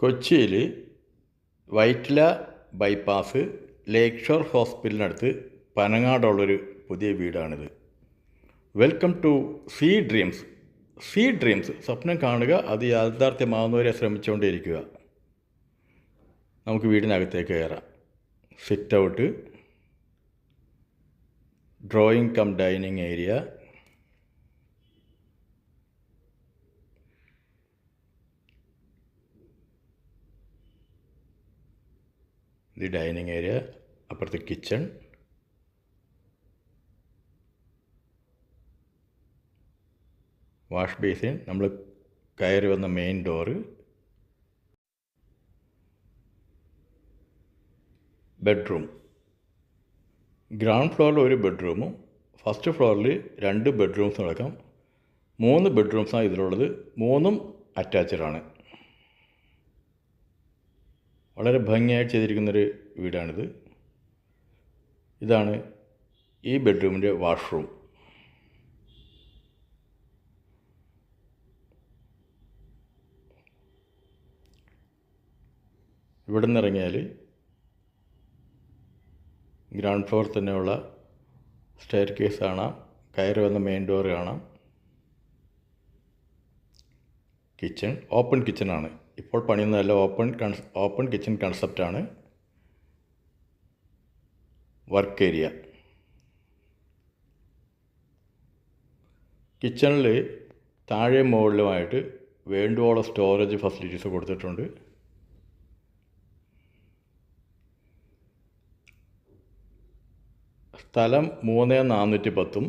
കൊച്ചിയിൽ Vyttila bypass lake shore ഹോസ്പിറ്റലിനടുത്ത് പനങ്ങാടുള്ളൊരു പുതിയ വീടാണിത്. Welcome to see dreams. See dreams, സ്വപ്നം കാണുക, അത് യാഥാർത്ഥ്യമാവുന്നവരെ ശ്രമിച്ചുകൊണ്ടേയിരിക്കുക. നമുക്ക് വീടിനകത്തേക്ക് കയറാം. Sit out, drawing cum dining area, ഇത് ഡൈനിങ് ഏരിയ, അപ്പുറത്ത് കിച്ചൺ, വാഷ് ബേസിൻ, നമ്മൾ കയറി വന്ന മെയിൻ ഡോറ്, ബെഡ്റൂം. ഗ്രൗണ്ട് ഫ്ലോറിൽ ഒരു ബെഡ്റൂമും ഫസ്റ്റ് ഫ്ലോറിൽ 2 ബെഡ്റൂംസും അടക്കം 3 ബെഡ്റൂംസാണ് ഇതിലുള്ളത്. 3ഉം അറ്റാച്ച്ഡാണ്. വളരെ ഭംഗിയായിട്ട് ചെയ്തിരിക്കുന്നൊരു വീടാണിത്. ഇതാണ് ഈ ബെഡ്റൂമിൻ്റെ വാഷ്റൂം. ഇവിടെ നിന്ന് ഇറങ്ങിയാൽ ഗ്രൗണ്ട് ഫ്ലോറിൽ തന്നെയുള്ള സ്റ്റെയർ കേസ് കാണാം, കയറി വന്ന മെയിൻ ഡോർ കാണാം. കിച്ചൺ ഓപ്പൺ കിച്ചണാണ്, ഇപ്പോൾ പണിയുന്നതല്ല, ഓപ്പൺ കിച്ചൺ കൺസെപ്റ്റാണ്. Work area. കിച്ചണിൽ താഴെ മുകളിലുമായിട്ട് വേണ്ടുവോളം സ്റ്റോറേജ് ഫെസിലിറ്റീസ് കൊടുത്തിട്ടുണ്ട്. സ്ഥലം 3410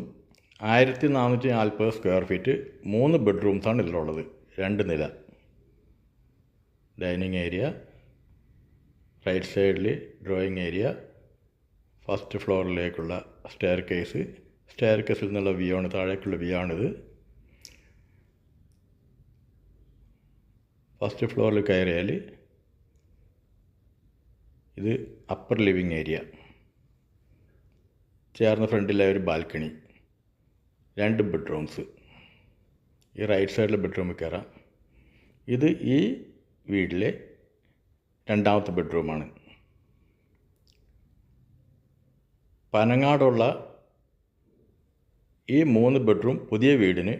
1440 സ്ക്വയർ ഫീറ്റ്. 3 ബെഡ്റൂംസാണ് ഇതിലുള്ളത്, 2 നില. ഡൈനിങ് ഏരിയ, റൈറ്റ് സൈഡിൽ ഡ്രോയിങ് ഏരിയ, ഫസ്റ്റ് ഫ്ലോറിലേക്കുള്ള സ്റ്റെയർ കേസിൽ നിന്നുള്ള വ്യൂ ആണ്, താഴേക്കുള്ള വ്യൂ ആണിത്. ഫസ്റ്റ് ഫ്ലോറിൽ കയറിയാൽ ഇത് അപ്പർ ലിവിങ് ഏരിയ. ചേർന്ന ഫ്രണ്ടിലായ ഒരു ബാൽക്കണി, 2 ബെഡ്റൂംസ്. ഈ റൈറ്റ് സൈഡിലെ ബെഡ്റൂമിൽ കയറാം. ഇത് ഈ വീട്ടിലെ 2ാമത്തെ ബെഡ്റൂമാണ്. പനങ്ങാടുള്ള ഈ 3 ബെഡ്റൂം പുതിയ വീടിന്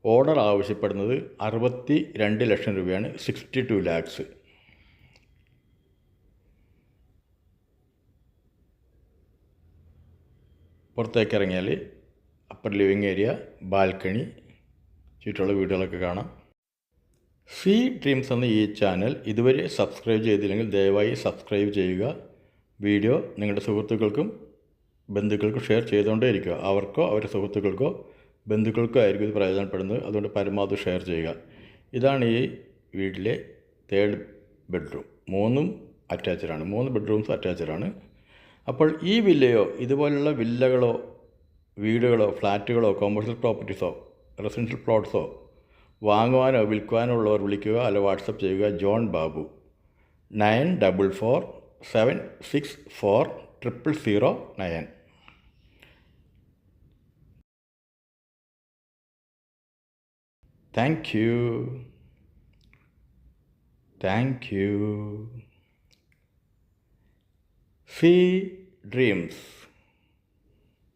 ഓർഡർ ആവശ്യപ്പെടുന്നത് 62 ലക്ഷം രൂപയാണ്, 62 lakhs. പുറത്തേക്ക് ഇറങ്ങിയാൽ അപ്പർ ലിവിങ് ഏരിയ, ബാൽക്കണി, ചുറ്റുള്ള വീടുകളൊക്കെ കാണാം. സീ ഡ്രീംസ് എന്ന ഈ ചാനൽ ഇതുവരെ സബ്സ്ക്രൈബ് ചെയ്തില്ലെങ്കിൽ ദയവായി സബ്സ്ക്രൈബ് ചെയ്യുക. വീഡിയോ നിങ്ങളുടെ സുഹൃത്തുക്കൾക്കും ബന്ധുക്കൾക്കും ഷെയർ ചെയ്തുകൊണ്ടേ ഇരിക്കുക. അവർക്കോ അവരുടെ സുഹൃത്തുക്കൾക്കോ ബന്ധുക്കൾക്കോ ആയിരിക്കും ഇത് പ്രയോജനപ്പെടുന്നത്. അതുകൊണ്ട് പരമാവധി ഷെയർ ചെയ്യുക. ഇതാണ് ഈ വീട്ടിലെ 3rd ബെഡ്റൂം. 3ഉം അറ്റാച്ച്ഡാണ്, 3 ബെഡ്റൂംസും അറ്റാച്ച്ഡാണ്. അപ്പോൾ ഈ വില്ലയോ ഇതുപോലുള്ള വില്ലകളോ വീടുകളോ ഫ്ലാറ്റുകളോ കൊമേഴ്ഷ്യൽ പ്രോപ്പർട്ടീസോ റെസിഡൻഷ്യൽ പ്ലോട്ട്സോ വാങ്ങുവാനോ വിൽക്കുവാനോ ഉള്ളവർ വിളിക്കുക, അല്ല വാട്സപ്പ് ചെയ്യുക. John Babu 9447640009. Thank you. Sea Dreams.